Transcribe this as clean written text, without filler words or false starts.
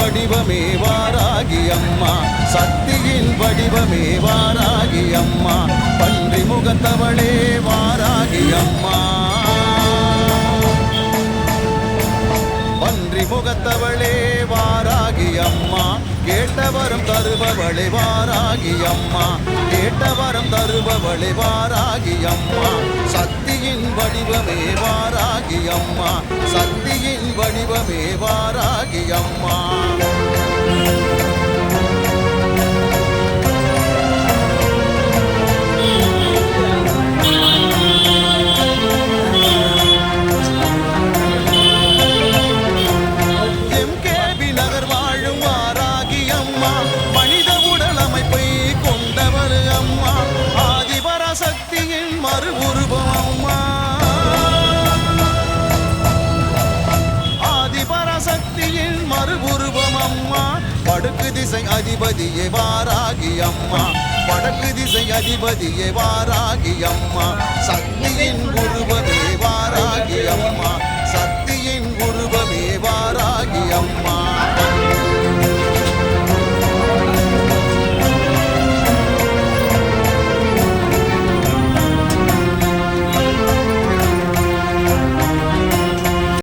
வடிவமே வாராகி அம்மா, சக்தியின் வடிவமே வாராகி அம்மா, பன்றி முகத்தவளே வாராகி அம்மா, பன்றி முகத்தவளே வாராகி அம்மா, கேட்டவரம் தருபவளே வாராகி அம்மா, கேட்டவரம் தருபவளே வாராகி அம்மா, சக்தியின் வடிவமே வாராகி அம்மா, சக்தியின் வடிவமே வாராகி அம்மா. வடக்கு திசை அதிபதியே வாராகி அம்மா, வடக்கு திசை அதிபதியே வாராகி அம்மா, சக்தியின் உருவமே வாராகி அம்மா, சக்தியின் உருவமே வாராகி அம்மா.